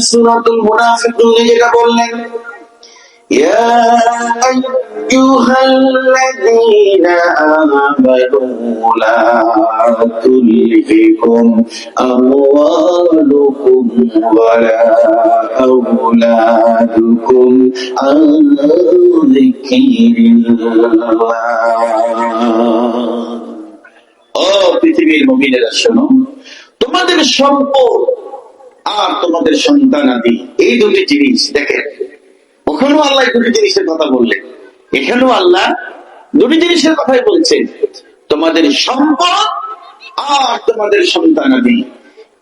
সূরাতুল মুনাফিকুন যেটা বললেন, ইয়া আইয়ুহাল্লাযীনা আমানু লা তুলহিকুম আমওয়ালুকুম ওয়ালা আওলাদুকুম আন যিকরিল্লাহ। ও পৃথিবীর মুমিনেরা শোনো, তোমাদের সম্পদ আর তোমাদের সন্তানাদি এই দুটি জিনিস, দেখেন ওখানেও আল্লাহ দুটি জিনিসের কথা বললেন, এখানেও আল্লাহ দুটি জিনিসের কথাই বলছেন। তোমাদের সম্পদ আর তোমাদের সন্তানাদি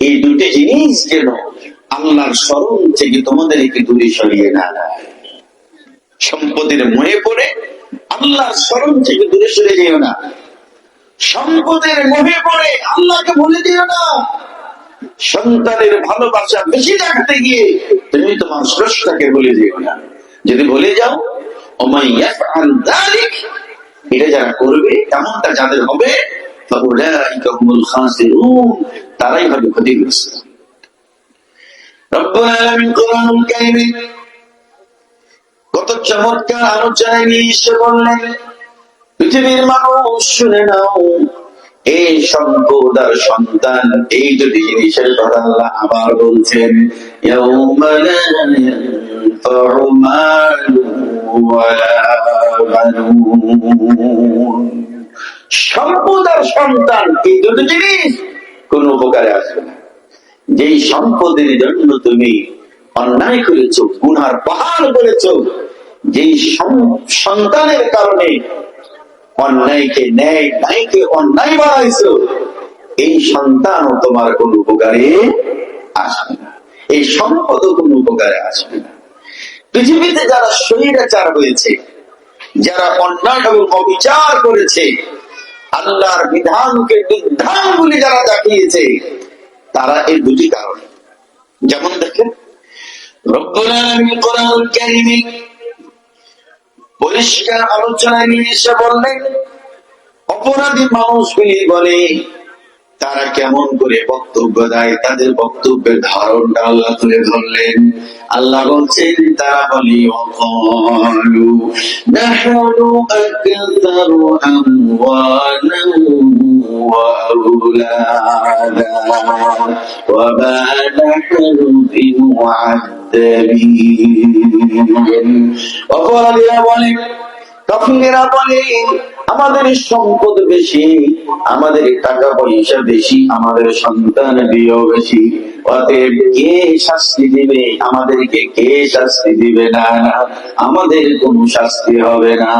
এই দুটি জিনিস যেন আল্লাহর স্মরণ থেকে তোমাদেরকে দূরে সরিয়ে না দেয়। সম্পদের মোহে পড়ে আল্লাহর স্মরণ থেকে দূরে সরে যেও না, সম্পদের মোহে পড়ে আল্লাহকে ভুলে দিও না, সন্তানের ভালোবাসা বেশি রাখতে গিয়ে তুমি তোমার স্রষ্টাকে ভুলে যেও না। যদি ভুলে যাও, এটা যারা করবে, এমনটা যাদের হবে, তারাই হবে ক্ষতিগ্রস্ত। রব্বুল আলামিন কোরআনুল কারীমে কত চমৎকার আলোচনায় নিয়ে এসে বললেন, পৃথিবীর মানুষ শুনে নাও, এই সম্পদ আর সন্তান এই দুটি জিনিসের কথা আল্লাহ আবার বলছেন, ইয়াউমা লা ইয়ানফাউ মালুন ওয়ালা বানুন। সম্পদ আর সন্তান এই দুটি জিনিস কোন উপকারে আসবে না। যেই সম্পদের জন্য তুমি অন্যায় করেছো, গুনার পাহাড় করেছো, যেই সন্তানের কারণে অন্যায়কে ন্যায়, ন্যায়কে অন্যায় বানাইছো, এই সন্তানও তোমার কোন উপকারে আসবে না, এই সম্পদও কোন উপকারে আসবে না। পৃথিবীতে যারা স্বৈরাচার হয়েছে, যারা অন্যায় এবং অবিচার করেছে, আল্লাহর বিধানকে বিধান বলে যারা দেখিয়েছে, তারা এই দুটি কারণে। যেমন দেখেন, রব্বুল আলামিন কোরআনুল কারীমে পরিষ্কার আলোচনায় নিয়ে এসে বললেন, অপরাধী মানুষগুলি বলে তারা কেমন করে বক্তব্য দেয়, তাদের বক্তব্যের ধারণটা আল্লাহ তুলে ধরলেন। আল্লাহ বলছেন, তারা বলি ওয়াকালু নাহনু আকসারু আমওয়ালান ওয়া আওলাদা ওয়া মা নাহনু বিমুআদ্দাবিন। অপরাধীরা বলে, কাফিরেরা বলে, আমাদের সম্পদ বেশি, আমাদের টাকা পয়সা বেশি, আমাদের সন্তান বিয়েও বেশি, অতএব কে শাস্তি দিবে আমাদেরকে? কে শাস্তি দিবে? না, আমাদের কোন শাস্তি হবে না।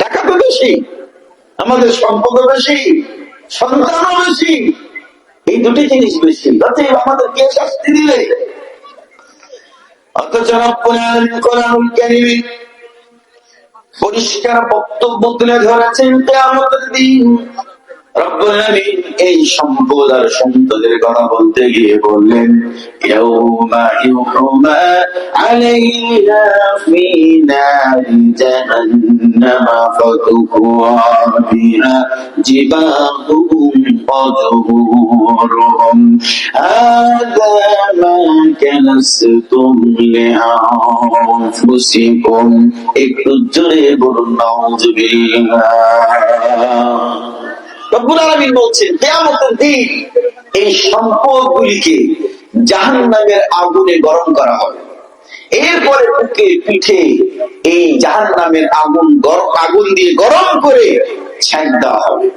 টাকা তো বেশি, আমাদের সম্পদও বেশি, সন্তানও বেশি, এই দুটি জিনিস বেশি, অতএব আমাদের কে শাস্তি দিবে? অথচ রব্বুল আলামিন কোরআনুল কারীমে পরিষ্কার বক্তব্য তুলে ধরেছেন কিয়ামতের দিন। রব্বুল আলামিন এই সম্পদ আর সন্তানের কথা বলতে গিয়ে বললেন, ইয়াউমা ইউহুমা আলাইহা ফি নারি জাহান্নামা ফাতুকুয়া বিহা জিবাহুম ওয়া যুহুরুহুম হাযা মা কানাসতুম লিআনফুসিকুম। একটু জোরে বলুন নাউযুবিল্লাহ। রব্বুল আলামিন বলছেন, কিয়ামতের দিন এই সম্পদগুলিকে জাহান্নামের আগুনে গরম করা হবে, এরপরে বুকে পিঠে এই জাহান্নামের আগুন দিয়ে গরম করে ছেঁক দেওয়া হবে,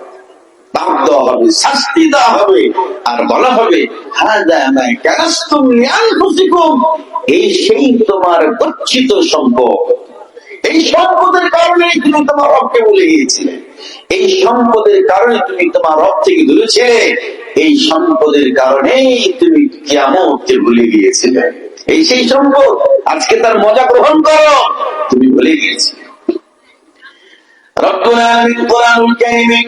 তাপ দেওয়া হবে, শাস্তি দেওয়া হবে, আর বলা হবে, হাযা মা কানাসতুম লিআনফুসিকুম, এই সেই তোমার গচ্ছিত সম্পদ। এই সম্পদের কারণে তুমি তোমার রবকে ভুলে গিয়েছিলে, এই সম্পদের কারণে তুমি তোমার রব থেকে দূরে ছিলে, এই সম্পদের কারণেই তুমি কিয়ামতকে ভুলে গিয়েছিলে। এই সেই সম্পদ, আজকে তার মজা গ্রহণ করো, তুমি ভুলে গিয়েছিলে। রব্বুল আলামিন কোরআনুল কারীমে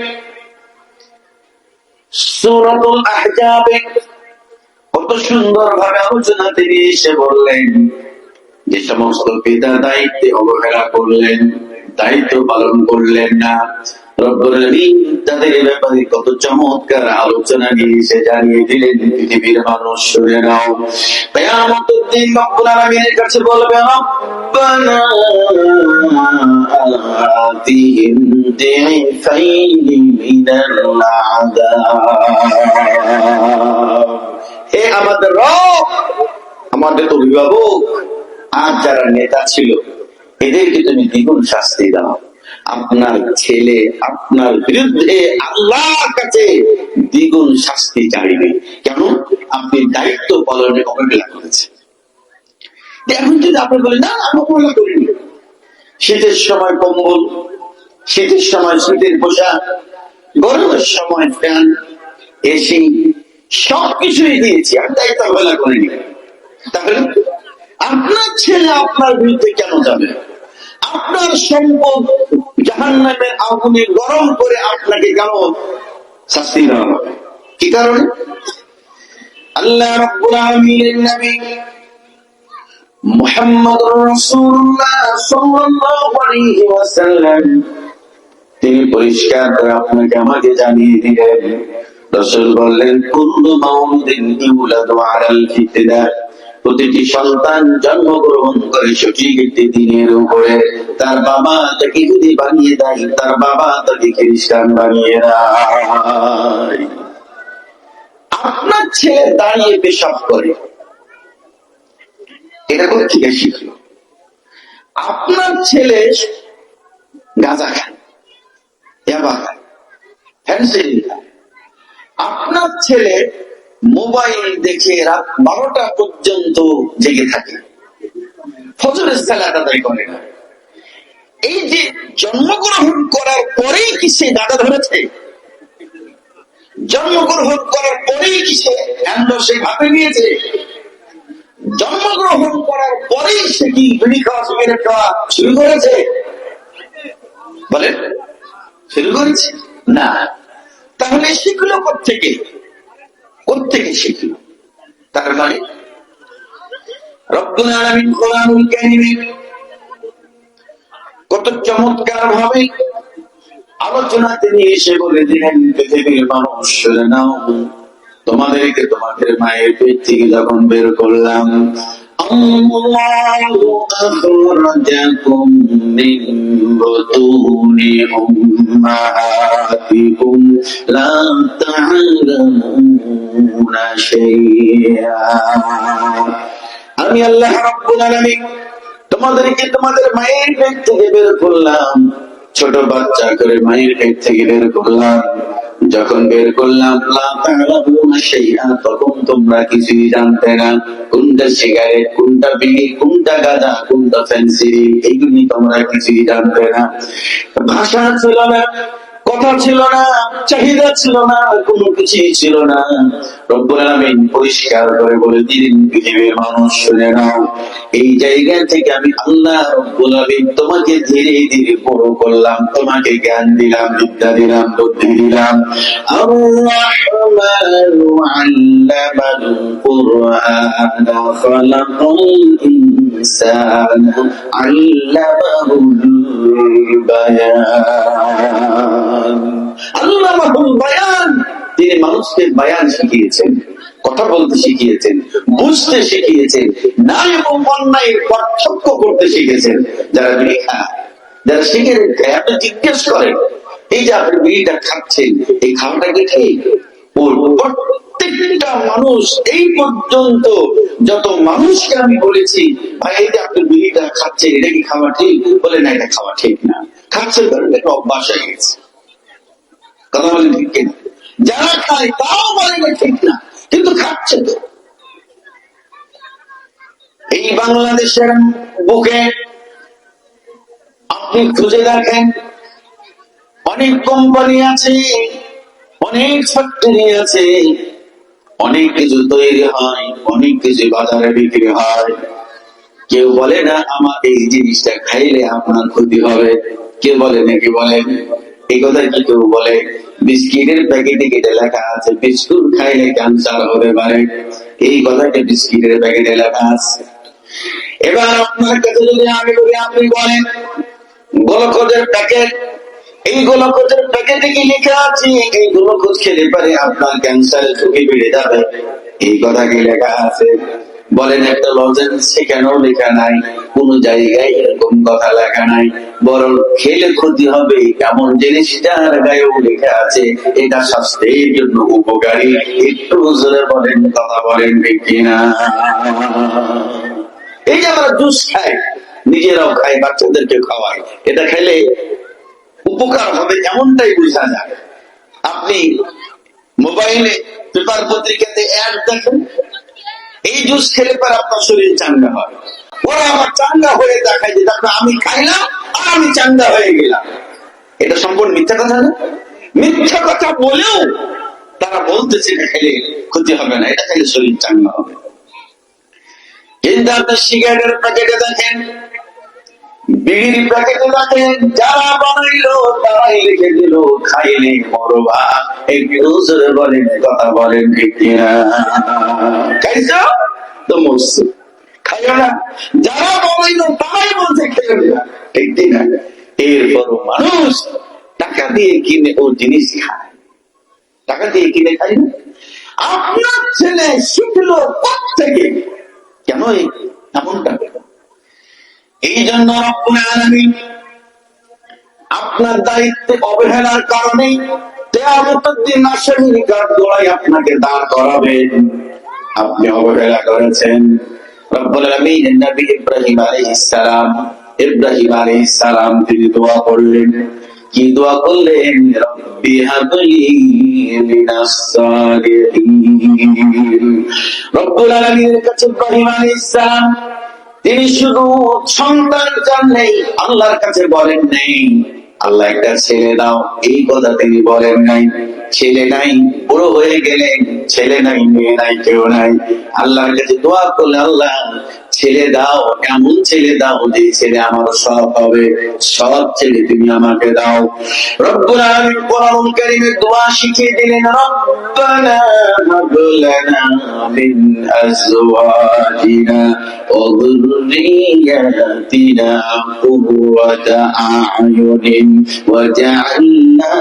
সূরাতুল আহজাবে কত সুন্দর ভাবে আলোচনা তিনি এসে বললেন, যে সমস্ত পিতা দায়িত্বে অবহেলা করলেন, দায়িত্ব পালন করলেন না, রব্বুল আলামিন তাদের ব্যাপারে কত চমৎকার আলোচনা নিয়ে এসে জানিয়ে দিলেন, পৃথিবীর মানুষ শুনে নাও। কিয়ামতের দিন রব্বুল আলামিনের কাছে বলবে, রব্বানা আতিহিম দিফাইনি মিনাল আযাব। হে আমাদের রব, আমাদের অভিভাবক আর যারা নেতা ছিল এদেরকে তুমি দ্বিগুণ শাস্তি দাও। আপনার ছেলে আপনার বিরুদ্ধে আল্লাহর কাছে দ্বিগুণ শাস্তি চাইবে, কেন? আপনি দায়িত্ব পালনে অবহেলা করেছেন। এখন যদি আপনি বলেন না আমি অবহেলা করিনি, শীতের সময় কম্বল, শীতের সময় শীতের পোশাক, গরমের সময় ফ্যান, এসি সবকিছুই দিয়েছি, আমি দায়িত্ব অবহেলা করিনি, তাহলে আপনার ছেলে আপনার বিরুদ্ধে কেন যাবে? আপনার সম্পদ জাহান্নামের আগুনে গরম করে আপনাকে কেন শাস্তি দেওয়া হবে? কি কারণে? আল্লাহ রাব্বুল আলামিনের নবী মুহাম্মদুর রাসূলুল্লাহ সাল্লাল্লাহু আলাইহি ওয়াসাল্লাম তিনি পরিষ্কার করে আপনাকে আমাকে জানিয়ে দিলেন। রাসূল বললেন, কুল্লু মাউলুদিন ইউলাদু আলাল ফিতরা, প্রতিটি সন্তান জন্মগ্রহণ করে সঠিক একটি দিনের উপরে। তার বাবা তাকে ইহুদি বানিয়ে দেয়, তার বাবা তাকে খ্রিস্টান বানিয়ে দেয়। আপনার ছেলে দাঁড়িয়ে পেশাব করে, এটা কোথা থেকে শিখলো? আপনার ছেলে গাঁজা খায়, ইয়াবা খায়, ফেন্সিডিল খায়। আপনার ছেলে মোবাইল দেখে রাত 12টা পর্যন্ত জেগে থাকে, ফজরের সালাত আদায় করে না। এই যে জন্মগ্রহণ করার পরেই কি সে গাঁজা ধরেছে? জন্মগ্রহণ করার পরেই কি সে সে ভাবে নিয়েছে? জন্মগ্রহণ করার পরেই সে কি বিড়ি খাওয়া, সিগারেট খাওয়া শুরু করেছে? বলেন, শুরু করেছে না। তাহলে শিখলো কোত্থেকে? কোত্থেকে শিখলো? তার মানে রব্বুল আলামিন কোরআনুল কারীমে কত চমৎকার ভাবে আলোচনা তিনি এসে বলে দিলেন, পৃথিবীর মানুষ শুনে নাও, তোমাদেরকে তোমাদের মায়ের পেট থেকে যখন বের করলাম, আল্লাহু আখরাজাকুম মিন বুতুনি উম্মাহাতিকুম লা তা'লামুনা শাইআ। আমি আল্লাহ রাব্বুল আলামিন তোমাদেরকে তোমাদের মায়ের পেট থেকে বের করলাম, ছোট বাচ্চা করে মায়ের পেট থেকে বের করলাম। যখন বের করলাম, তখন তোমরা কিছুই জানতে না। কোনটা সিগারেট, কোনটা বিড়ি, কোনটা গাঁজা, কোনটা ফেন্সিডিল, এইগুলি তোমরা কিছুই জানতে না। ভাষা ছিল না, কথা ছিল না, চাহিদা ছিল না, কোনো কিছুই ছিল না। রব্বুল আলামিন পরিষ্কার করে বলে দিলেন, পৃথিবীর মানুষ শুনে নাও, এই জায়গা থেকে আমি আল্লাহ রব্বুল আলামিন তোমাকে ধীরে ধীরে বড় করলাম, তোমাকে জ্ঞান দিলাম, বিদ্যা দিলাম, বুদ্ধি দিলাম। আর-রাহমানু আল্লামাল কুরআনা খালাকাল ইনসানা আল্লামাহুল বায়ান। আল্লামাহুল বায়ান, তিনি মানুষকে বায়ান শিখিয়েছেন, কথা বলতে শিখিয়েছেন, বুঝতে শিখিয়েছেন, ন্যায় এবং অন্যায়ের পার্থক্য করতে শিখেছেন। যারা বিড়ি খায়, যারা সিগারেট খায়, আপনি জিজ্ঞেস করেন, এই যে আপনি বিড়িটা খাচ্ছেন, এই খাওয়াটা কি ঠিক? প্রত্যেকটা মানুষ এই পর্যন্ত যত মানুষকে আমি বলেছি, ভাই এই যে আপনি বিড়িটা খাচ্ছেন, এটা কি খাওয়া ঠিক? বলে না, এটা খাওয়া ঠিক না। খাচ্ছে কারণ একটা অভ্যাস হয়ে গেছে। কথা বলেন ঠিক কিনা? যারা খায় তাও বলে না ঠিক না, কিন্তু খাচ্ছে তো। এই বাংলাদেশের বুকে আপনি খুঁজে দেখেন, অনেক কোম্পানি আছে, অনেক ফ্যাক্টরি আছে, অনেক কিছু তৈরি হয়, অনেক কিছু বাজারে বিক্রি হয়। কেউ বলে না আমার এই জিনিসটা খাইলে আপনার ক্ষতি হবে? কেউ বলে নাকি? বলেন এই কথা কি কেউ বলে? বিস্কিটের প্যাকেটে কেটে লেখা আছে বিস্কুট খাইলে ক্যান্সার হতে পারে, এই কথাটা বিস্কিটের প্যাকেটে লেখা আছে। এবার আপনার কাছে যদি আমি বলি, আপনি বলেন গ্লুকোজের প্যাকেট এই গ্লুকোজের প্যাকেটে কি লেখা আছে এই গ্লুকোজ খেলে পারে আপনার ক্যান্সারের ঝুঁকি বেড়ে যাবে? এই কথা কি লেখা আছে? বলেন একটা লজেন্স সেখানেও লেখা নাই, কোন জায়গায় এরকম কথা লেখা নাই। বরং খেলে ক্ষতি হবে এমন জিনিসটার গায়েও লেখা আছে এটা স্বাস্থ্যের জন্য উপকারী। একটু জোরে বলেন, কথা বলেন ঠিক কিনা? এই যে আমরা জুস খাই, নিজেরাও খাই, বাচ্চাদেরকে খাওয়াই, এটা খেলে উপকার হবে এমনটাই বোঝা যায়। আপনি মোবাইলে পেপার পত্রিকাতে অ্যাড দেখেন, এই জুস খেলে পর আপনার শরীর চাঙ্গা হয়। ওরা আমার চাঙ্গা হয়ে দেখায় যে দেখো আমি খাইলাম আর আমি চাঙ্গা হয়ে গেলাম। এটা সম্পূর্ণ মিথ্যা কথা না? মিথ্যা কথা বলেও তারা বলতেছে এটা খেলে ক্ষতি হবে না, এটা খেলে শরীর চাঙ্গা হবে। কিন্তু আপনি সিগারেটের প্যাকেটে দেখেন, বিড়ির প্যাকেটে দেখেন, যারা বানাইলো তারাই লিখে দিল খাইলে মরবা। একটু জোরে বলেন, কথা বলেন ঠিক কিনা? খাইছো তো মরছো, খাইও না। যারা বানাইলো তারাই বলছে খেয়ে না, ঠিক কিনা? এরপরও মানুষ টাকা দিয়ে কিনে ও জিনিস খায়, টাকা দিয়ে কিনে খাই না। আপনার ছেলে শিখলো কোত্থেকে? কেন এমনটা? এই জন্য রব্বুল আলামিন আপনার দায়িত্বে অবহেলার কারণে কিয়ামতের দিন আসামির কাঠগড়ায় আপনাকে দাঁড় করাবেন। আপনি অবহেলা করেছেন। রব্বুল আলামিন নবী ইব্রাহিম আলাইহিস সালাম তিনি দোয়া করলেন। কি দোয়া করলেন? রব্বি হাবলি মিনাস সালিহিন। রব্বুল আলামিনের কাছে ইব্রাহিম আলাইহিস সালাম তিনি শুধু সন্তান চান নেই, আল্লাহর কাছে বলেন নেই আল্লাহ একটা ছেলে দাও, এই কথা তিনি বলেন নাই। ছেলে নাই, বড় হয়ে গেলেন, ছেলে নাই, মেয়ে নাই, কেউ নাই। আল্লাহর কাছে দোয়া করলে আল্লাহ ছেলে দাও, এমন ছেলে দাও যে ছেলে আমার সব হবে, সব ছেলে তুমি আমাকে দাও। রব্বুল আলামিন কোরআন কারীমে দোয়া শিখিয়ে দিলেন, রব্বানা হাব লানা মিন আজওয়াজিনা ওয়া যুররিয়াতিনা কুররাতা আ'য়ুনিন ওয়াজআলনা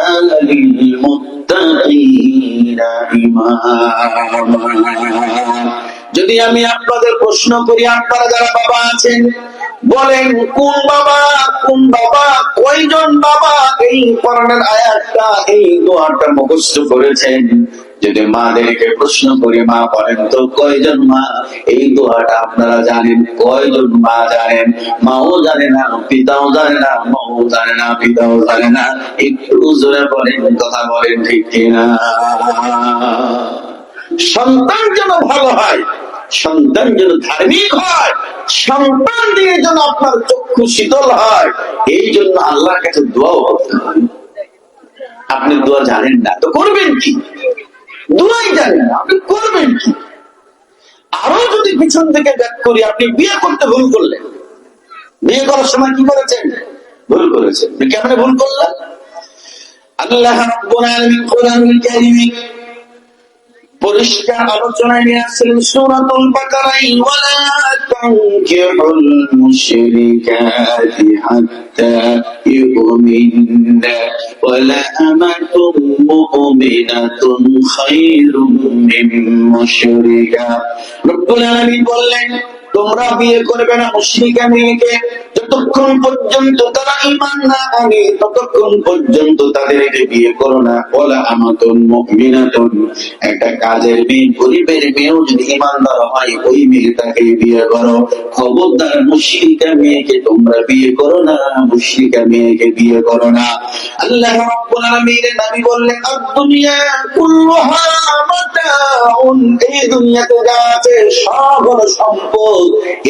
লিল মুত্তাকিনা ইমামা। যদি আমি আপনাদের প্রশ্ন করি, আপনারা যারা বাবা আছেন বলেন কোন বাবা, কোন বাবা, কয়জন বাবা এই কোরআনের আয়াতটা, এই দোয়াটা মুখস্থ করেছেন? যদি মাদেরকে প্রশ্ন করি, মা বলেন তো কয়জন মা এই দোয়াটা আপনারা জানেন? কয়জন মা জানেন? মাও জানে না, পিতাও জানে না, মাও জানে না, পিতাও জানে না। একটু জোরে বলেন, কথা বলেন ঠিক কিনা? সন্তান যেন ভালো হয়, সন্তান যেন ধার্মিক হয়, সন্তান দিয়ে যেন আপনার চক্ষু শীতল হয়, এই জন্য আল্লাহর কাছে দোয়া করতে হয়। আপনি দোয়া জানেন না তো করবেন কি? দোয়াই জানেন না, আপনি করবেন কি? আরো যদি পিছন থেকে ব্যাক করি, আপনি বিয়ে করতে ভুল করলেন, বিয়ে করার সময় কি করেছেন? ভুল করেছেন। কেমনে ভুল করলেন? আল্লাহ রাব্বুল আলামিন কোরআনুল কারীমে পরিষ্কার আলোচনায় নিয়ে আসছেন সূরাতুল বাকারায়, ওয়ালা তানকিহুল মুশরিকাতি হাত্তা ইউমিনা ওয়ালা আমাতুম মুমিনাতুন খায়রুম মিন মুশরিকা। রব্বুল আলামিন বললেন তোমরা বিয়ে করবে না মুশরিকা মেয়েকে, যতক্ষণ পর্যন্ত তারা ঈমান না আনে ততক্ষণ পর্যন্ত তাদেরকে বিয়ে করো না। ওয়ালা আমাতুন মুমিনাতুন, একটা কাজের মেয়ে, গরিবের মেয়েও যদি ঈমানদার হয় ওই মেয়েটাকে বিয়ে করো। খবরদার মুশরিকা মেয়েকে তোমরা বিয়ে করো না, মুশরিকা মেয়েকে বিয়ে করো না। আল্লাহ রাব্বুল আলামিনের নবী বললেন আদ-দুনিয়া কুল্লুহা মাতাউন, এই দুনিয়াতে যা আছে সব হলো সম্পদ,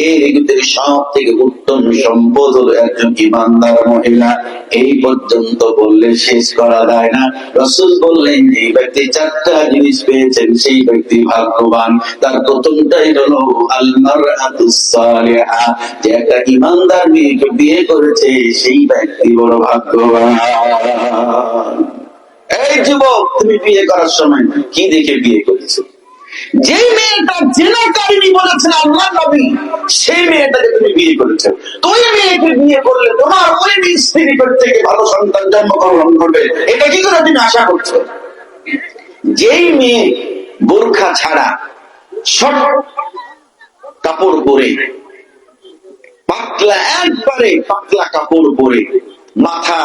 এর ভিতরে সব থেকে উত্তম সম্পদ হলো একজন ঈমানদার মহিলা। এই পর্যন্ত বললে শেষ করা যায় না। রাসূল বললেন যে ব্যক্তি চারটা জিনিস পেয়েছেন সেই ব্যক্তি ভাগ্যবান। তার প্রথমটাই হলো আল মারআতুস সালিহা, যে একটা ঈমানদার মেয়েকে বিয়ে করেছে সেই ব্যক্তি বড় ভাগ্যবান। এই যুবক, তুমি বিয়ে করার সময় কি দেখে বিয়ে করেছো? যে মেয়েটা জেনাকারিনী বলেছেন আল্লাহ নবী, সেই মেয়েটাকে তুমি বিয়ে করেছো। তুই মেয়েকে বিয়ে করলে তোমার ওই স্ত্রী থেকে ভালো সন্তান জন্মগ্রহণ করবে, এটা কি করে তুমি আশা করছো? যেই মেয়ে বোরখা ছাড়া শর্ট কাপড় পরে, পাতলা একবারে পাতলা কাপড় পরে, মাথা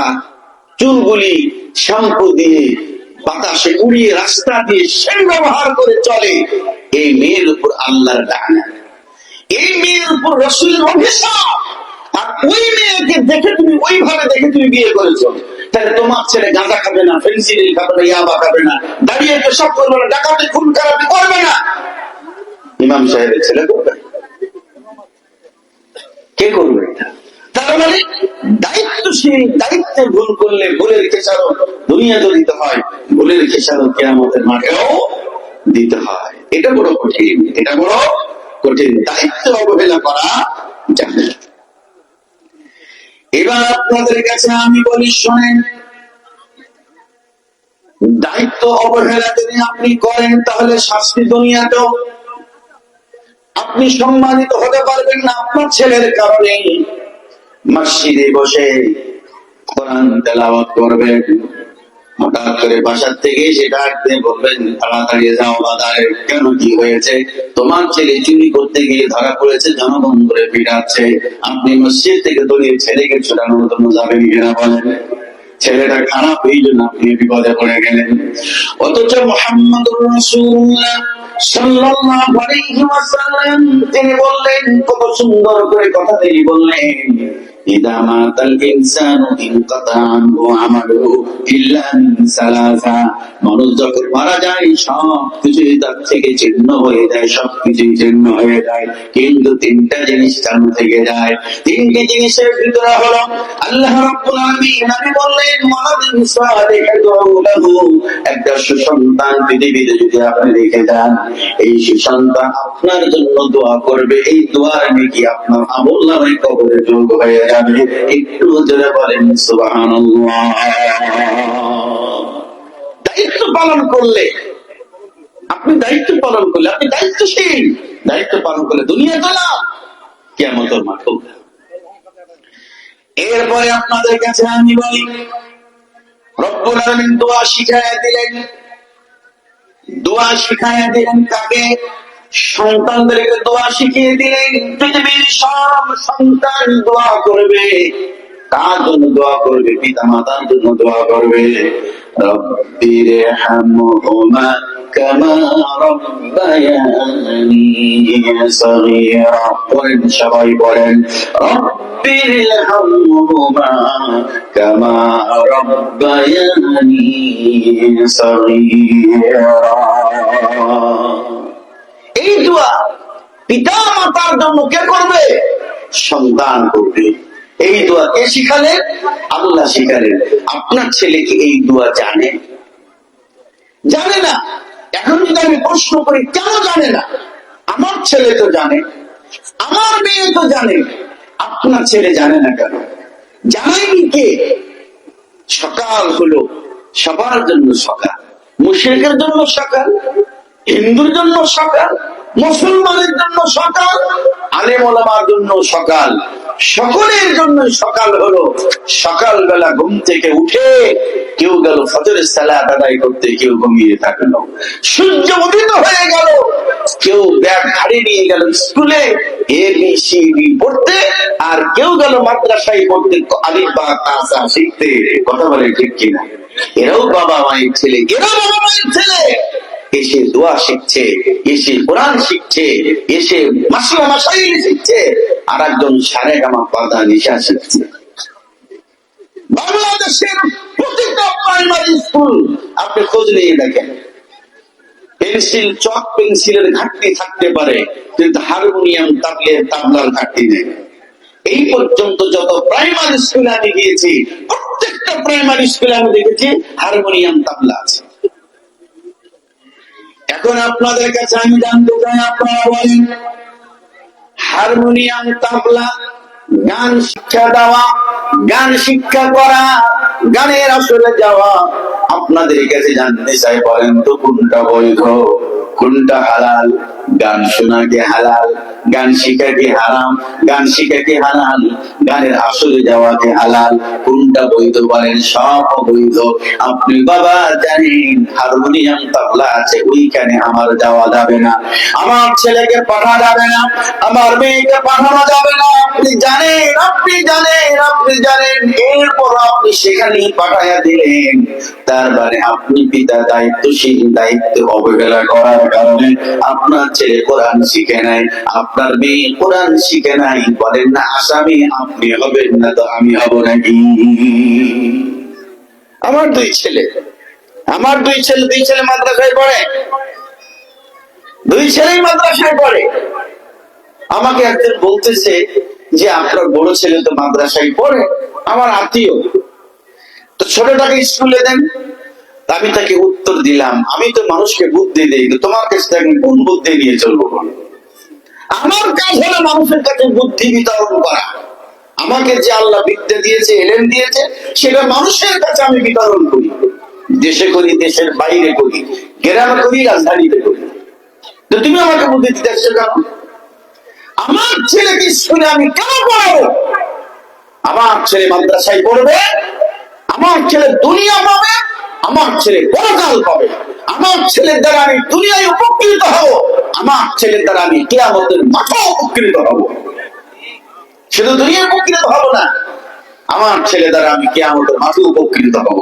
চুলগুলি শ্যাম্পু দিয়ে বাতাসে উড়িয়ে রাস্তা দিয়ে সেই ব্যবহার করে চলে, এই মেয়ের উপর আল্লাহর লানত, এই মেয়ের উপর রাসূলের অভিশাপ। আর ওই মেয়েকে দেখে তুমি ওইভাবে দেখে তুমি বিয়ে করেছো, তাহলে তোমার ছেলে গাঁজা খাবে না, ফেন্সিডিল খাবে না, ইয়াবা খাবে না, দাঁড়িয়ে পেশাব করবে না, ডাকাতি খুন খারাপি করবে না, ইমাম সাহেবের ছেলে করবে। কে করবে এটা? তার মানে দায়িত্বশীল, দায়িত্বে ভুল করলে ভুলের খেসারত দুনিয়াতে দিতে হয়, ভুলের খেসারত কিয়ামতের মাঠেও দিতে হয়। এটা বড় কঠিন, এটা বড় কঠিন, দায়িত্ব অবহেলা করা যাবে না। এবার আপনাদের কাছে আমি বলি, শোনেন, দায়িত্ব অবহেলা যদি আপনি করেন তাহলে শাস্তি দুনিয়াতেও আপনি সম্মানিত হতে পারবেন না। আপনার ছেলের কারণে মসজিদে বসে কোরআন তেলাওয়াত করবেন, হঠাৎ করে বাসার থেকে সেটা বলবেন তাড়াতাড়ি যাও বাজারে, কেন কি হয়েছে? তোমার ছেলে চুরি করতে গিয়ে ধরা পড়েছে, জনগণ করে পিটাচ্ছে, আপনি মসজিদ থেকে দলিয়ে ছেলেকে ছোটানোর জন্য যাবেন কিনা বলেন? ছেলেটা খারাপ, এই জন্য আপনি বিপদে পড়ে গেলেন। অথচ মুহাম্মদুর রাসূলুল্লাহ সাল্লাল্লাহু আলাইহি ওয়াসাল্লাম তিনি বললেন, কত সুন্দর করে কথা তিনি বললেন, ইদা মাতাল ইনসানু ইনকাতা আনহু আমালুহু ইল্লা মিন সালাসা। মানুষ যখন মারা যায় সব কিছুই তার থেকে ছিন্ন হয়ে যায়, সবকিছুই ছিন্ন হয়ে যায়, কিন্তু তিনটা জিনিস চালু থেকে যায়। তিনটি জিনিসের ভিতরে হলো আল্লাহ রাব্বুল আলামিন নবী বললেন, ওয়ালাদিন সালিহাতুন লাহু, একটা সুসন্তান পৃথিবীতে যদি আপনি রেখে যান, এই সুসন্তান আপনার জন্য দোয়া করবে, এই দোয়ার নেকি আপনার আমলনামায় কবরে যোগ হয়ে যাবে। একটু জোরে বলেন সুবহানাল্লাহ। দায়িত্ব পালন করলে, আপনি দায়িত্ব পালন করলে, আপনি দায়িত্বশীল, দায়িত্ব পালন করলে দুনিয়া চলা, কিয়ামতের মাঠেও। এরপরে আপনাদের কাছে আমি বলি, রব্বুল আলামিন দোয়া শিখায়া দিলেন। দোয়া শিখায়া দিলেন কাকে? সন্তানদেরকে দোয়া শিখিয়ে দিলেন। পৃথিবীর সব সন্তান দোয়া করবে। কার জন্য দোয়া করবে? পিতা মাতার জন্য দোয়া করবে। রব্বিরহামহুমা কামা রাব্বায়ানি সগীরা। পড়েন, সবাই পড়েন, রব্বিরহামহুমা কামা রাব্বায়ানি সগীরা। এই দোয়া পিতা মাতার জন্য কে করবে? সন্তান করবে। এই দোয়া কে শিখালেন? আল্লাহ শিখালেন। আপনার ছেলে কি এই দোয়া জানে? জানে না। এখন যদি আমি প্রশ্ন করি কেন জানে না? আমার ছেলে তো জানে, আমার মেয়ে তো জানে, আপনার ছেলে জানে না কেন? জানাইনি কে? সকাল হলো সবার জন্য সকাল, মুশরিকের জন্য সকাল, হিন্দুর জন্য সকাল, মুসলমানের জন্য সকাল, আলেম ওলামার জন্য সকাল, সকলের জন্য সকাল হলো। সকালবেলা ঘুম থেকে উঠে কেউ গেল ফজরের সালাত আদায় করতে, কেউ ঘুমিয়ে থাকলো। সূর্য উদিত হয়ে গেল, কেউ ব্যাগ ঘাড়ে নিয়ে গেল স্কুলে ABCD পড়তে, আর কেউ গেল মাদ্রাসায় পড়তে, আলিফ বা তা সা শিখতে। কথা বলে ঠিক কিনা? এরাও বাবা মায়ের ছেলে, এরাও বাবা মায়ের ছেলে। এসে দোয়া শিখছে, এসে কোরআন শিখছে, এসে মাসলা মাসাইল শিখছে, আর একজন সারে গামা পাদা নিশা শিখছে। বাংলাদেশের প্রতিটা প্রাইমারি স্কুল আপনি খোঁজ নিয়ে দেখেন, পেন্সিল, চক পেন্সিলের ঘাটতি থাকতে পারে, কিন্তু হারমোনিয়াম তাবলার ঘাটতি নেই। এই পর্যন্ত যত প্রাইমারি স্কুলে আমি গিয়েছি, প্রত্যেকটা প্রাইমারি স্কুলে আমি দেখেছি হারমোনিয়াম তাবলা আছে। এখন আপনাদের কাছে আমি জানতে চাই, আপনারা বলেন, হারমোনিয়াম, তাবলা, গান শিক্ষা দেওয়া, গান শিক্ষা করা, গানের আসরে যাওয়া, আপনাদের কাছে জানতে চাই, বলেন তো কোনটা বৈধ, কোনটা হালাল? গান শোনা কি হালাল? গান শিখা কি হারাম, গান শিখা কি হালাল, গানের আসরে যাওয়া কি হালাল, কোনটা বৈধ বলেন? সব অবৈধ। আপনি বাবা জানেন হারমোনিয়াম তবলা আছে, ওইখানে আমার যাওয়া যাবে না, আমার ছেলেকে পাঠানো যাবে না, আমার মেয়েকে পাঠানো যাবে না। আপনি জানেন, আপনি জানেন, আপনি জানেন, এরপর আপনি সেখানেই পাঠাইয়া দিলেন। তার মানে আপনি পিতা দায়িত্বশীল, দায়িত্ব অবহেলা করার কারণে আপনার ছেলে কোরআন শিখে নাই, আপনার মেয়ে কোরআন শিখে নাই। বলেন না আসামি আপনি হবেন না তো আমি হব নাকি? আমার দুই ছেলে মাদ্রাসায় পড়ে, দুই ছেলেই মাদ্রাসায় পড়ে। আমাকে একজন বলতেছে যে আপনার বড় ছেলে তো মাদ্রাসায় পড়ে, আমার আত্মীয়, তো ছোটটাকে স্কুলে দেন। আমি তাকে উত্তর দিলাম, আমি তো মানুষকে বুদ্ধি দিই, তোমার কাছ থেকে আমি কোন বুদ্ধি নিয়ে চলবো? আমার কাজ হলো মানুষের কাছে বুদ্ধি বিতরণ করা। আমাকে যে আল্লাহ বিদ্যা দিয়েছে, এলেম দিয়েছে, সেটা মানুষের কাছে আমি বিতরণ করি। দেশে করি, দেশের বাইরে করি, গ্রামে করি, রাজধানীতে করি। তো তুমি আমাকে বুদ্ধি দিতে আসছো কেন? আমার ছেলেকে স্কুলে আমি কেন পড়াবো? আমার ছেলে মাদ্রাসায় পড়বে, আমার ছেলে দুনিয়া পাবে, আমার ছেলে পরকাল পাবে। আমার ছেলের দ্বারা আমি দুনিয়ায় উপকৃত হব, আমার ছেলের দ্বারা আমি কিয়ামতের মাঠেও উপকৃত হব। শুধু দুনিয়ায় উপকৃত হব না, আমার ছেলে দ্বারা আমি কিয়ামতের মাঠে উপকৃত হব।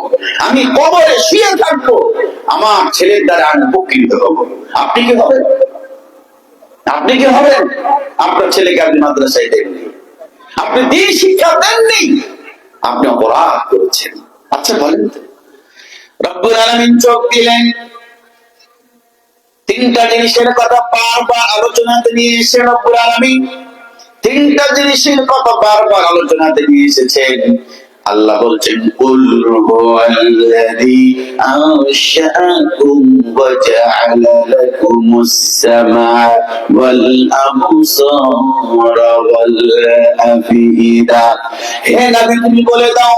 আমি কবরে শুয়ে থাকবো, আমার ছেলের দ্বারা আমি উপকৃত হব। আপনি কি হবেন? আপনি কি হবেন? আপনার ছেলেকে আপনি মাদ্রাসায় দেননি, আপনি দ্বীন শিক্ষা দেননি, আপনি অপরাধ করেছেন। আচ্ছা বলেন তো, রব্বুল আলামিন চোখ দিলেন, তিনটা জিনিসের কথা বারবার আলোচনাতে নিয়ে এসে রব্বুল আলামিন তিনটা জিনিসের কথা বারবার আলোচনাতে নিয়ে এসেছেন। আল্লাহ বলছেন কুল হুয়াল্লাযী আনশাআকুম ওয়া জাআলা লাকুমুস সামা'a ওয়াল আবসারা ওয়াল আফইদা। হে নবী তুমি বলে দাও,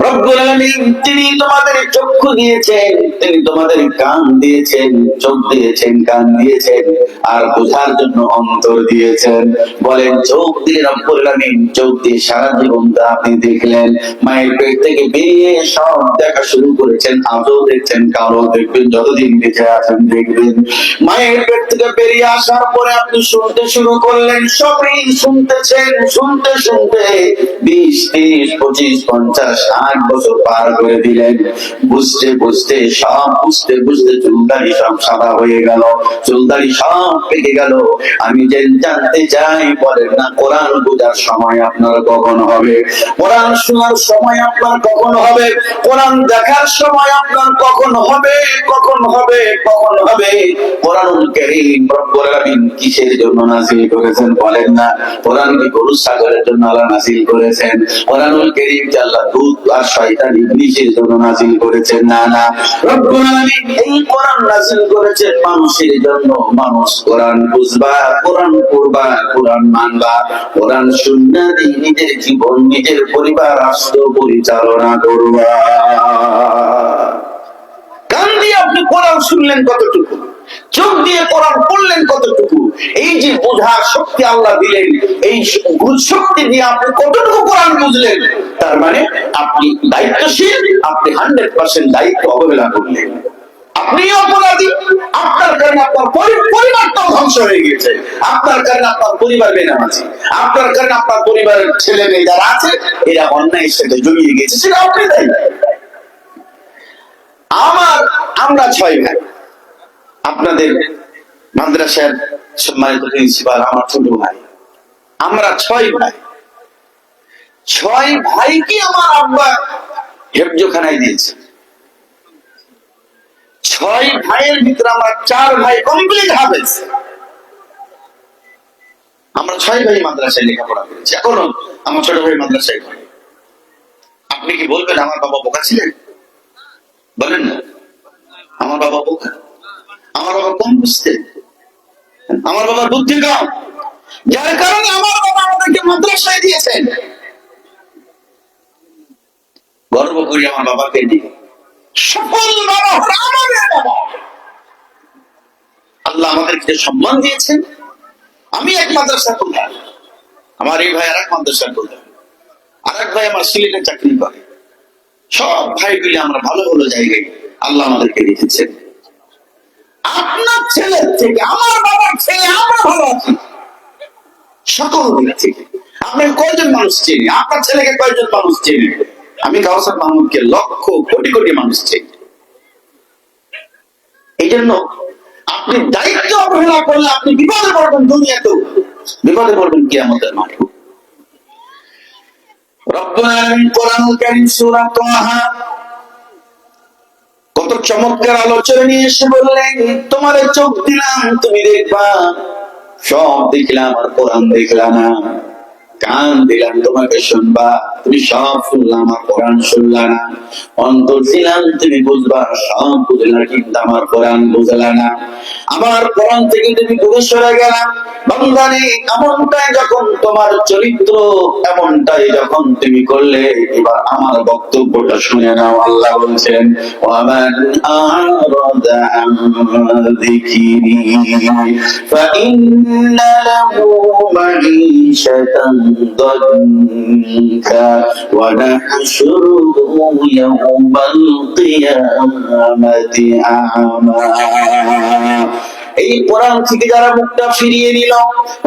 রব্বুল আলামিন তিনি তোমাদের চক্ষু দিয়েছেন, তিনি তোমাদের কান দিয়েছেন, চোখ দিয়েছেন, কান দিয়েছেন, আর বোঝার জন্য অন্তর দিয়েছেন। বলেন চোখ দিয়ে রব্বুল আলামিন চোখ দিয়ে সারা জীবনটা আপনি দেখলেন, মায়ের পেট থেকে বেরিয়ে সব দেখা শুরু করেছেন, আজও দেখছেন, কারো দেখবেন, যতদিন বেঁচে আছেন দেখবেন। মায়ের পেট থেকে বেরিয়ে আসার পরে আপনি শুনতে শুরু করলেন, সবই শুনতেছেন, শুনতে শুনতে 20, 30, 25, 50, 60 বছর পার করে দিলেন। বুঝতে বুঝতে সব বুঝতে বুঝতে চুলদাড়ি সব সাদা হয়ে গেল, চুলদাড়ি সব পেকে গেল। আমি যে জানতে চাই, বলেন না কোরআন বোঝার সময় আপনার কখন হবে? কোরআন শোনার সময় আপনার কখন হবে? কোরআন দেখার সময় আপনার কখন হবে? কখন হবে? কখন হবে? কোরআনুল কারীম রব্বুল আলামিন কিসের জন্য নাযিল করেছেন? বলেন না কোরআন কি গরু ছাগলের জন্য আল্লাহ নাযিল করেছেন? কোরআনুল কারীম কি আল্লাহ দুধ আর শয়তান ইবলীসের জন্য নাযিল করেছেন? না না, রব্বুল আলামিন এই কোরআন নাযিল করেছেন মানুষের জন্য। মানুষ কোরআন বুঝবা, কোরআন পড়বা, কোরআন মানবা, কোরআন সুন্নাহ দিয়ে নিজের জীবন, নিজের পরিবার, রাষ্ট্র পরিচালনা করবা। কান দিয়ে আপনি কোরআন শুনলেন কতটুকু, চোখ দিয়ে কোরআন পড়লেন কতটুকু, এই যে বোঝার শক্তি আল্লাহ দিলেন, এই বুঝ শক্তি দিয়ে আপনি কতটুকু কোরআন বুঝলেন, তার মানে আপনি দায়িত্বশীল, আপনি 100% দায়িত্ব অবহেলা করলেন। আপনি অপরাধী, আপনার কারণে আপনার পরিবারটাও ধ্বংস হয়ে গেছে, আপনার কারণে আপনার পরিবার বেনামাজি, আপনার কারণে আপনার পরিবারের ছেলে মেয়ে যারা আছে এরা অন্যায়ের সাথে জড়িয়ে গেছে, সেটা আপনি দায়ী। আমরা 6 ভাই, আপনাদের মাদ্রাসার সম্মানিত প্রিন্সিপাল আমার ছোট ভাই, আমরা 6 ভাই। 6 ভাইকে আমার আব্বা হেফজখানায় দিয়েছে। 6 ভাইয়ের ভিতরে আমরা 4 ভাই কমপ্লিট হাফেজ। আমরা 6 ভাই মাদ্রাসায় লেখাপড়া করেছি, এখনো আমার ছোট ভাই মাদ্রাসায় পড়ে। আপনি কি বলবেন আমার বাবা বোকা ছিলেন? বলেন না, আমার বাবা বোকা, আমার বাবা কম বুঝতেন, আমার বাবার বুদ্ধি কম, যার কারণে আমার বাবা আমাদেরকে মাদ্রাসায় দিয়েছেন। গর্ব করি আমার বাবাকে দিয়ে। সকল বাবা আমাদের বাবা। আল্লাহ আমাদেরকে সম্মান দিয়েছেন। আমি একজন মাদ্রাসা কোথায়, আমার এই ভাই আর এক মাদ্রাসা কোথায়, আর এক ভাই আমার সিলেটে চাকরি করে। সব ভাইগুলি আমরা ভালো ভালো জায়গায় আল্লাহ আমাদেরকে রেখেছেন। আপনার ছেলের থেকে আমার বাবার ছেলে আমরা ভালো আছি সকল দিক থেকে। আপনি কয়জন মানুষ চেনে? আপনার ছেলেকে কয়জন মানুষ চেনে? আমি কাউসার মাহমুদকে লক্ষ কোটি কোটি মানুষ চিনি। এই জন্য আপনি দায়িত্ব অবহেলা করলে আপনি বিপদে পড়বেন, দুনিয়াতেও বিপদে পড়বেন কিয়ামতের মাঠে। রব্বুল আলামিন কোরআনুল কারীম সূরা তাহা কত চমৎকার আলোচনা নিয়ে এসে বললেন, তোমার চোখ দিলাম তুমি দেখবা, সব দেখলাম আর কোরআন দেখলা না। কান দিলাম তোমাকে শুনবা, তুমি সব শুনলাম আর কোরআন শুনলা না। অন্তর দিলাম তুমি বুঝবা, সব বুঝলা কিন্তু আমার কোরআন বুঝলা না। আমার কোরআন থেকে তুমি দূরে সরে গেলা। বান্দারে এমনটাই যখন তোমার চরিত্র, এমনটাই যখন তুমি করলে, এবার আমার বক্তব্যটা শুনে নাও। আল্লাহ বলছেন, ওয়ামান আরাদা আন যিকরি ফাইন্না লাহু মাঈশাতান দানকা ওয়া নাহশুরুহু ইয়াওমাল কিয়ামাতি আ'মা। এই কোরআন থেকে যারা মুখটা ফিরিয়ে নিল,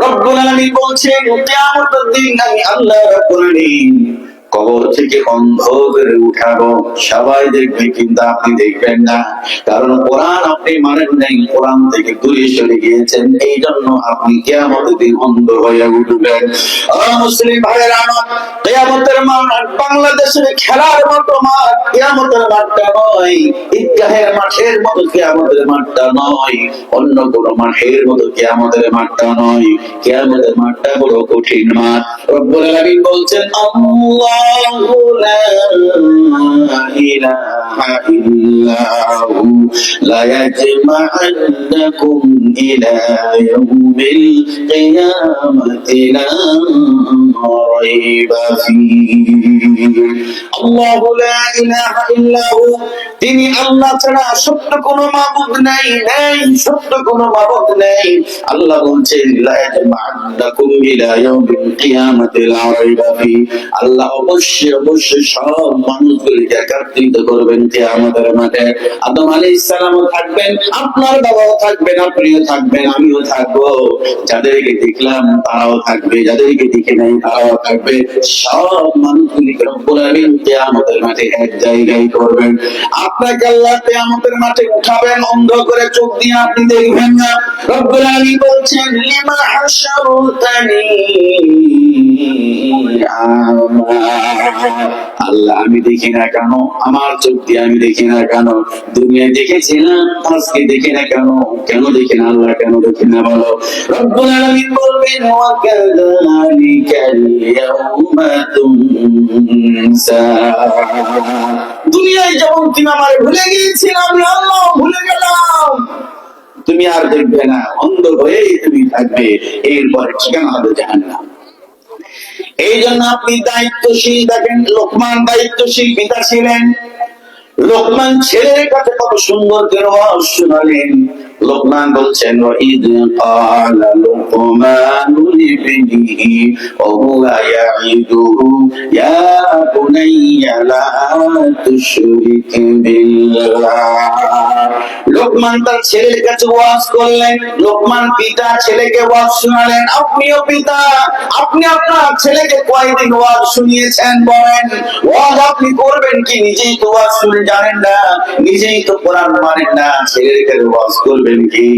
রব্বুল আলামিন বলছেন কিয়ামতের দিন আমি আল্লাহ রাব্বুল আলামিন কবর থেকে অন্ধ করে উঠাবো। সবাই দেখবে কিন্তু আপনি দেখবেন না, কারণ কোরআন আপনি মানেন নাই, কোরআন থেকে দূরে সরে গিয়েছেন। এই জন্য আপনি কিয়ামতের দিন অন্ধ হয়ে উঠবেন। মুসলিম ভাইয়েরা আমার, কিয়ামতের মাঠ বাংলাদেশের খেলার মতো মাঠ কিয়ামতের মাঠটা নয়, ঈদগাহের মাঠের মতো কিয়ামতের মাঠটা নয়, অন্য কোন মাঠের মতো কিয়ামতের মাঠটা নয়। কিয়ামতের মাঠটা বড় কঠিন মাঠ। রব্বুল আলামিন বলছেন, আল্লাহু লা ইলাহা ইল্লাহু লা ইয়াজমা'আন্নাকুম ইলা ইয়াউমিল কিয়ামাতি লা রাইবা ফীহি। আল্লাহু লা ইলাহা ইল্লাহু, তিনি আল্লাহ ছাড়া সত্য কোনো মাবুদ নাই, সত্য কোনো মাবুদ নেই। আল্লাহ বলছেন, লা ইয়াজমা'আন্নাকুম ইলা ইয়াউমিল কিয়ামাতি লা রাইবা ফীহি, আল্লাহ অবশ্যই অবশ্যই সব মানুষগুলিকে একত্রিত করবেন কিয়ামতের মাঠে। আদম আলাইহিস সালামও থাকবেন, আপনার বাবাও থাকবেন, আপনিও থাকবেন, আমিও থাকবো। যাদেরকে দেখলাম তারাও থাকবে, যাদেরকে দেখে নাই তারাও থাকবে। সব মানুষগুলিকে রব্বুল আলামিন কিয়ামতের মাঠে এক জায়গায় করবেন। আপনাকে আল্লাহ কিয়ামতের মাঠে উঠাবেন, অন্ধ করে চোখ দিয়ে আপনি দেখবেন না। রব্বুল আলামিন বলছেন, লিমা হাশারতানি আল্লাহ আমি দেখি না কেন, আমার চোখ দিয়ে আমি দেখি না কেন, দুনিয়ায় দেখেছিলাম আজকে দেখি না কেন, কেন দেখি না আল্লাহ, কেন দেখি না বলো। রব্বুল আলামিন বলবেন, ওয়া কাযালিকাল ইয়াউমা তুনসা, দুনিয়ায় যেমন তুমি আমারে ভুলে গিয়েছিলে, আমি আল্লাহ ভুলে গেলাম। তুমি আর দেখবে না, অন্ধ হয়েই তুমি থাকবে, এরপর ঠিকানা হবে জাহান্নাম। এই জন্য আপনি দায়িত্বশীল। দেখেন লোকমান দায়িত্বশীল পিতা ছিলেন। লোকমান ছেলের কাছে কত সুন্দর করে ওয়াজ শোনালেন। লোকমান বলছেন, ওয়াইদ ক্বালা লুকমানু লিবনিহি ওয়া হুয়া ইয়াইদুহু ইয়া বুনাইয়া লা তুশরিক বিল্লাহ। লোকমান তার ছেলের কাছে ওয়াজ করলেন। লোকমান পিতা ছেলেকে ওয়াজ শোনালেন। আপনিও পিতা, আপনি আপনার ছেলেকে কয়দিন ওয়াজ শুনিয়েছেন বলেন? ওয়াজ আপনি করবেন কি? নিজেই তো ওয়াজ শুনে জানেন না, নিজেই তো কোরআন মানেন না, ছেলেকে ওয়াজ করবেন কি?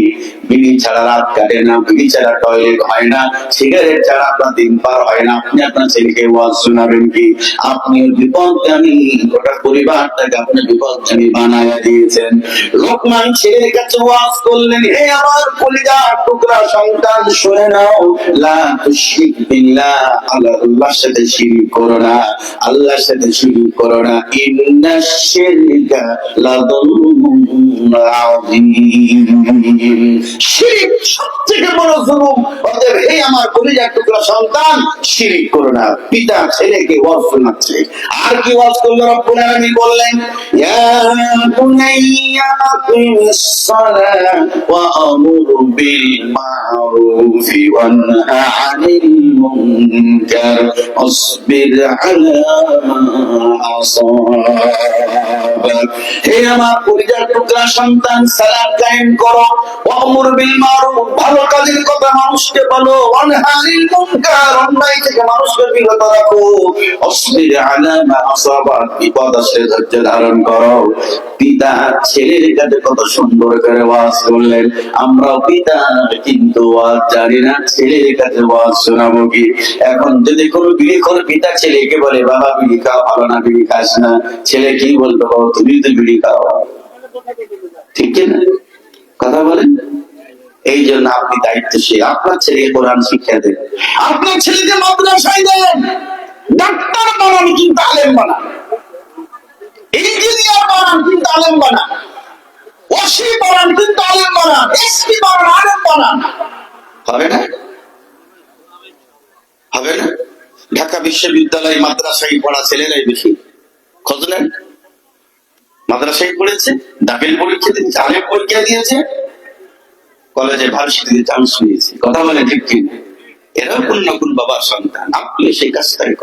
বিড়ি ছাড়া রাত কাটে না, বিড়ি ছাড়া টয়লেট হয় না, সিগারেট ছাড়া আপনার দিন পার হয় না, আপনি আপনার ছেলেকে ওয়াজ শোনাবেন কি? আপনি বিপদগামী, গোটা পরিবারটাকে আপনি বিপদগামী বানায়া দিয়েছেন। লোকমান ছেলের কাছে ওয়াজ করলেন, হে আমার কলিজার টুকরা সন্তান শুনে নাও, লা তুশরিক বিল্লাহ, আল্লাহর সাথে শিরক করো না, আল্লাহর সাথে শিরক করো না। ইন্নাশ শিরকা লাযুলমুন শিরক সবথেকে বড় জুলুম। অতএব হে আমার কলিজার টুকরা সন্তান, শিরক করো না। পিতা ছেলেকে ওয়াজ শোনাচ্ছে। আর কি ওয়াজ করলো রব্বুল আলামিন বললেন, ইয়া বুনাইয়া আকিমিস সালাহ ওয়া আমুর বিল মা'রুফ ওয়া নাহা আনিল মুনকার ওয়াসবির আলা মা আসাবাক। হে আমার কলিজার টুকরা সন্তান, সালাত কায়েম করো, ওয়া আমুর বিল মা'রুফ, ভালো কাজের কথা মানুষকে বলো, ওয়া নাহা আনিল মুনকার, অন্যায় থেকে মানুষকে বিরত রাখো, ওয়াসবির আলা মা আসাবাক, বিপদ আসলে ধৈর্য ধারণ করো। পিতা ছেলের কাছে কত সুন্দর করে ওয়াজ করলেন। আমরাও পিতা, কিন্তু ওয়াজ জানি না ছেলের কাছে ওয়াজ শোনাবো কি। এখন যদি কোনো বিড়িখোর পিতা ছেলেকে বলে, বাবা বিড়ি খাও, ভালো না বিড়ি খাস না, ছেলে কি বলতো, বাবা তুমি তো বিড়ি খাও, ঠিক না? কথা বলেন। এই জন্য আপনি দায়িত্বশীল, আপনার ছেলেকে কোরআন শিক্ষা দেন, আপনার ছেলেকে মাদ্রাসায় দেন, ডাক্তার বানান কিন্তু আলেম বানান, ইঞ্জিনিয়ার বানান কিন্তু আলেম বানান, ওসি বানান কিন্তু আলেম বানান, এসপি বানান, আলেম বানান। হবে না? হবে না? ঢাকা বিশ্ববিদ্যালয় মাদ্রাসায় পড়া ছেলেরাই বেশি, খোঁজ নেন। মাদ্রাসায় পড়েছে, দাখিল পরীক্ষা দিয়েছে, আলেম পরীক্ষা দিয়েছে, কলেজে ভার্সিটিতে চান্স পেয়েছে। কথা বলে ঠিক কিনা? এরাও কোন না কোন বাবার সন্তান। আপনি সেই কাজটাই করেন।